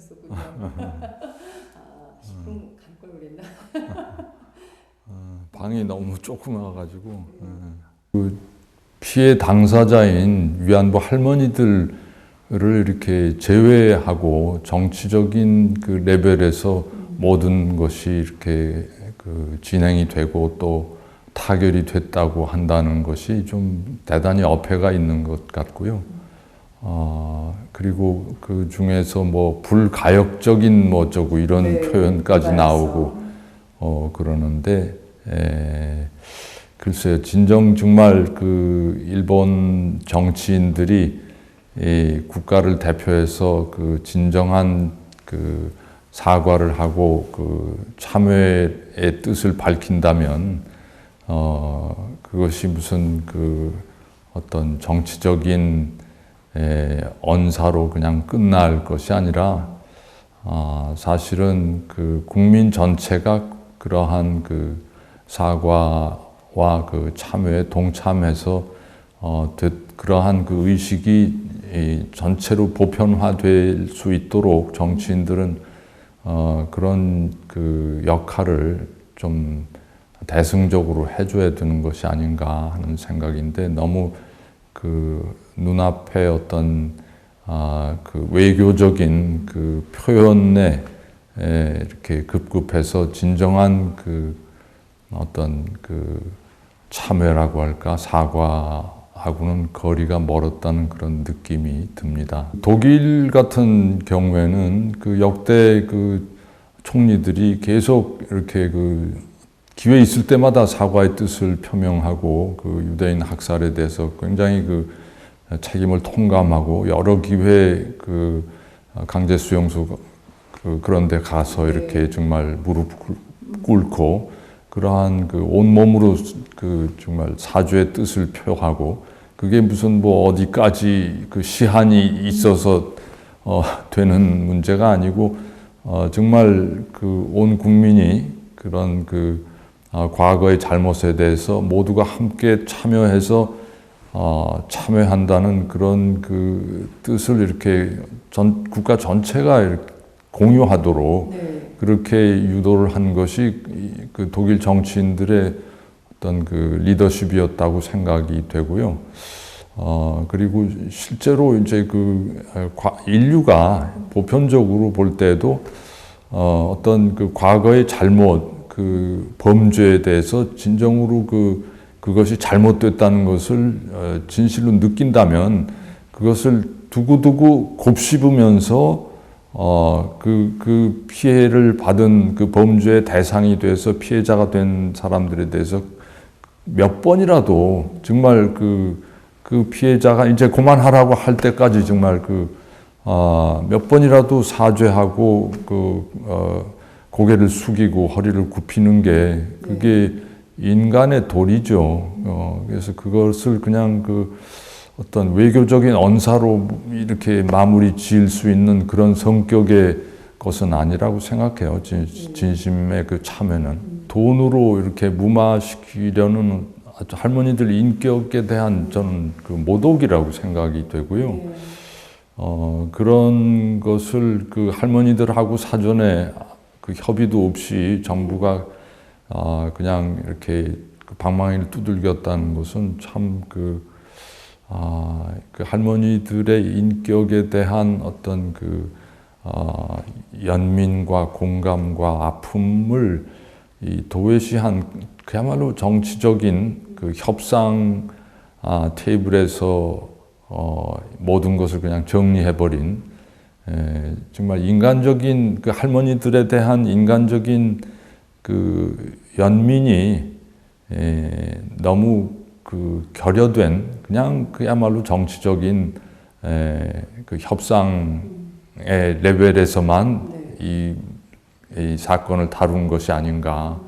그러셨었군요. 그럼 갈 걸 그랬나? 방이 너무 조그마가지고 그 피해 당사자인 위안부 할머니들을 이렇게 제외하고 정치적인 그 레벨에서 모든 것이 이렇게 그 진행이 되고 또 타결이 됐다고 한다는 것이 좀 대단히 어폐가 있는 것 같고요. 그리고 그 중에서 뭐 불가역적인 뭐 어쩌고 이런 네, 표현까지 나오고 그러는데 글쎄요, 진정 정말 그 일본 정치인들이 이 국가를 대표해서 그 진정한 그 사과를 하고 그 참회의 뜻을 밝힌다면 그것이 무슨 그 어떤 정치적인 언사로 그냥 끝날 것이 아니라 사실은 그 국민 전체가 그러한 그 사과와 그 참회에 동참해서 그러한 그 의식이 전체로 보편화될 수 있도록 정치인들은 그런 그 역할을 좀 대승적으로 해줘야 되는 것이 아닌가 하는 생각인데 너무 그 눈앞에 어떤 그 외교적인 그 표현에 이렇게 급급해서 진정한 그 어떤 그 참회라고 할까 사과하고는 거리가 멀었다는 그런 느낌이 듭니다. 독일 같은 경우에는 그 역대 그 총리들이 계속 이렇게 그 기회 있을 때마다 사과의 뜻을 표명하고 그 유대인 학살에 대해서 굉장히 그 책임을 통감하고 여러 기회 그 강제 수용소 그런 데 가서 이렇게 정말 무릎 꿇고 그러한 그 온몸으로 그 정말 사죄의 뜻을 표하고 그게 무슨 뭐 어디까지 그 시한이 있어서 되는 문제가 아니고 정말 그 온 국민이 그런 그 과거의 잘못에 대해서 모두가 함께 참여해서 참여한다는 그런 그 뜻을 이렇게 국가 전체가 이렇게 공유하도록 그렇게 유도를 한 것이 그 독일 정치인들의 어떤 그 리더십이었다고 생각이 되고요. 그리고 실제로 이제 그 인류가 보편적으로 볼 때도 어떤 그 과거의 잘못, 그 범죄에 대해서 진정으로 그것이 잘못됐다는 것을 진실로 느낀다면 그것을 두고두고 곱씹으면서 그 피해를 받은 그 범죄의 대상이 돼서 피해자가 된 사람들에 대해서 몇 번이라도 정말 그 피해자가 이제 그만하라고 할 때까지 정말 몇 번이라도 사죄하고 고개를 숙이고 허리를 굽히는 게 그게 인간의 도리죠. 그래서 그것을 그냥 어떤 외교적인 언사로 이렇게 마무리 지을 수 있는 그런 성격의 것은 아니라고 생각해요. 진심의 그 참회는. 돈으로 이렇게 무마시키려는 할머니들 인격에 대한 저는 그 모독이라고 생각이 되고요. 그런 것을 그 할머니들하고 사전에 그 협의도 없이 정부가 그냥 이렇게 방망이를 두들겼다는 것은 참 그 할머니들의 인격에 대한 어떤 연민과 공감과 아픔을 도외시한 그야말로 정치적인 그 협상 테이블에서 모든 것을 그냥 정리해버린 정말 인간적인 그 할머니들에 대한 인간적인 그 연민이 너무 결여된 그냥 그야말로 정치적인 그 협상의 레벨에서만 이 사건을 다룬 것이 아닌가.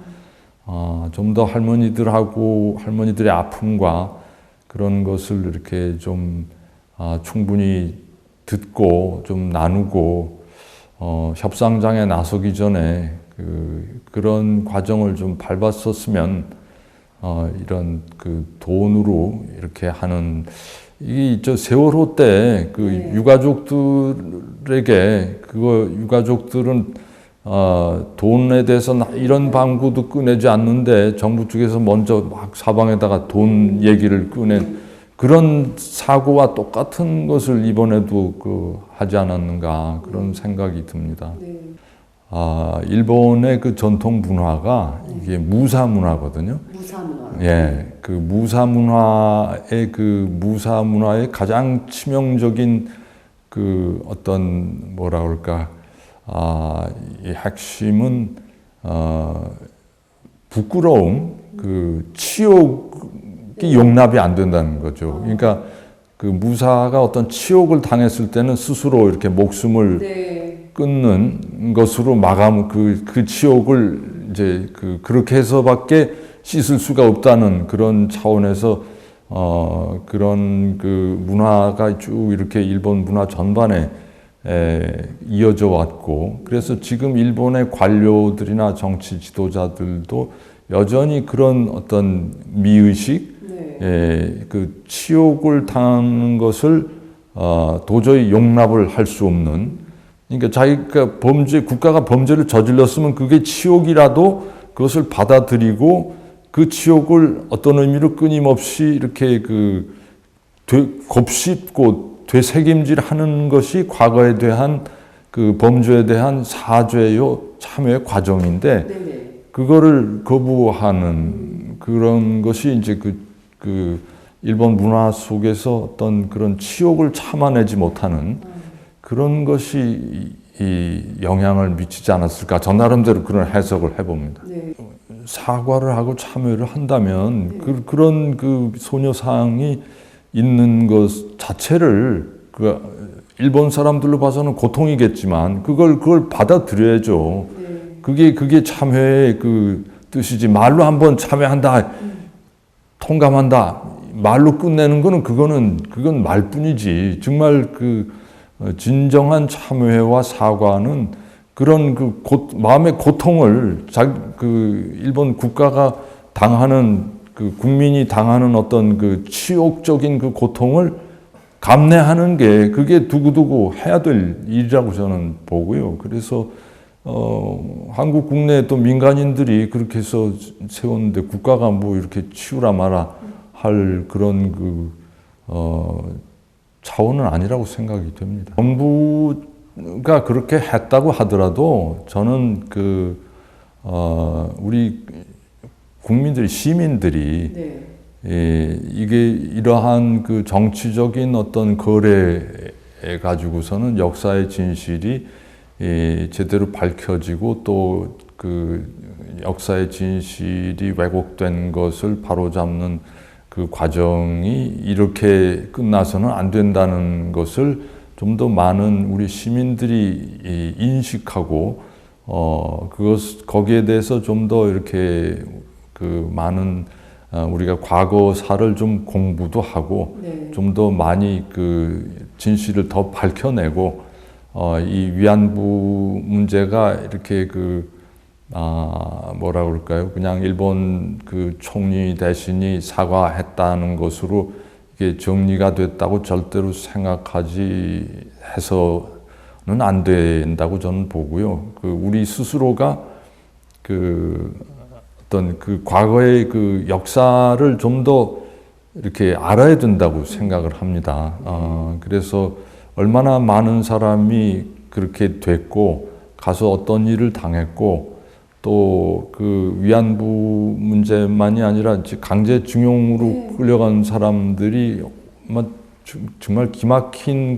좀 더 할머니들의 아픔과 그런 것을 이렇게 좀 충분히 듣고 좀 나누고 협상장에 나서기 전에 그런 과정을 좀 밟았었으면 이런 그 돈으로 이렇게 하는 이 저 세월호 때 그 유가족들에게 유가족들은 돈에 대해서 이런 방구도 꺼내지 않는데 정부 쪽에서 먼저 막 사방에다가 돈 얘기를 꺼낸 그런 사고와 똑같은 것을 이번에도 하지 않았는가 그런 생각이 듭니다. 일본의 그 전통 문화가 이게 무사 문화거든요. 무사 문화. 예, 그 무사 문화의 가장 치명적인 그 어떤 뭐라 그럴까, 이 핵심은 부끄러움, 그 치욕이 용납이 안 된다는 거죠. 그러니까 그 무사가 어떤 치욕을 당했을 때는 스스로 이렇게 목숨을 끊는 것으로 그 치욕을 이제 그렇게 해서밖에 씻을 수가 없다는 그런 차원에서 그런 그 문화가 쭉 이렇게 일본 문화 전반에 이어져 왔고, 그래서 지금 일본의 관료들이나 정치 지도자들도 여전히 그런 어떤 미의식, 그 치욕을 당하는 것을 도저히 용납을 할 수 없는, 그러니까 자기가 국가가 범죄를 저질렀으면 그게 치욕이라도 그것을 받아들이고 그 치욕을 어떤 의미로 끊임없이 이렇게 곱씹고 되새김질하는 것이 과거에 대한 그 범죄에 대한 사죄요 참회의 과정인데, 그거를 거부하는 그런 것이 이제 그 일본 문화 속에서 어떤 그런 치욕을 참아내지 못하는 그런 것이 이 영향을 미치지 않았을까. 저 나름대로 그런 해석을 해봅니다. 사과를 하고 참회를 한다면 그런 그 소녀상이 있는 것 자체를 일본 사람들로 봐서는 고통이겠지만 그걸 받아들여야죠. 그게 참회의 그 뜻이지. 말로 한번 참회한다, 통감한다, 말로 끝내는 그건 말뿐이지. 정말 진정한 참회와 사과는 그런 마음의 고통을 일본 국가가 당하는 국민이 당하는 어떤 치욕적인 고통을 감내하는 게 그게 두고두고 해야 될 일이라고 저는 보고요. 그래서 한국 국내에 또 민간인들이 그렇게 해서 세웠는데 국가가 뭐 이렇게 치우라 마라 할 그런 차원은 아니라고 생각이 됩니다. 정부가 그렇게 했다고 하더라도 저는 우리 국민들이, 시민들이 이게 이러한 정치적인 어떤 거래에 가지고서는 역사의 진실이 제대로 밝혀지고 또 역사의 진실이 왜곡된 것을 바로잡는 그 과정이 이렇게 끝나서는 안 된다는 것을 좀 더 많은 우리 시민들이 인식하고 거기에 대해서 좀 더 이렇게 많은 우리가 과거사를 좀 공부도 하고 좀 더 많이 진실을 더 밝혀내고 이 위안부 문제가 이렇게 뭐라 그럴까요? 그냥 일본 총리 대신이 사과했다는 것으로 이게 정리가 됐다고 절대로 생각하지 해서는 안 된다고 저는 보고요. 우리 스스로가 어떤 과거의 역사를 좀 더 이렇게 알아야 된다고 생각을 합니다. 그래서 얼마나 많은 사람이 그렇게 됐고 가서 어떤 일을 당했고 또 위안부 문제만이 아니라 강제징용으로 끌려간 사람들이 정말 기막힌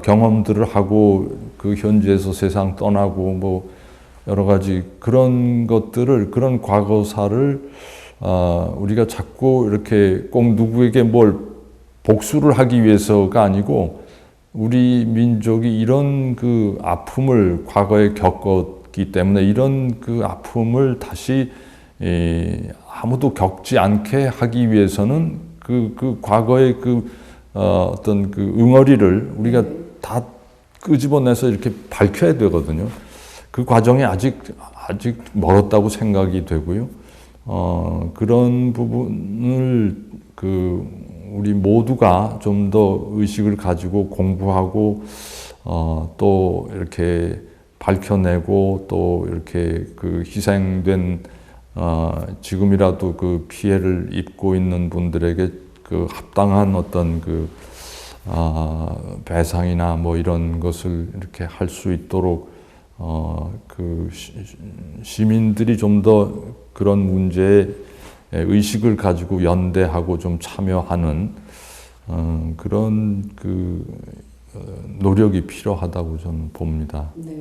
경험들을 하고 현지에서 세상 떠나고 뭐 여러 가지 그런 것들을, 그런 과거사를 우리가 자꾸 이렇게 꼭 누구에게 뭘 복수를 하기 위해서가 아니고 우리 민족이 이런 아픔을 과거에 겪었기 때문에 이런 아픔을 다시 아무도 겪지 않게 하기 위해서는 과거의 어떤 응어리를 우리가 다 끄집어내서 이렇게 밝혀야 되거든요. 그 과정이 아직 멀었다고 생각이 되고요. 그런 부분을 우리 모두가 좀 더 의식을 가지고 공부하고 또 이렇게 밝혀내고 또 이렇게 그 희생된 지금이라도 그 피해를 입고 있는 분들에게 그 합당한 어떤 그 배상이나 뭐 이런 것을 이렇게 할 수 있도록 그 시민들이 좀 더 그런 문제에 의식을 가지고 연대하고 좀 참여하는 그런 그 노력이 필요하다고 저는 봅니다. 네.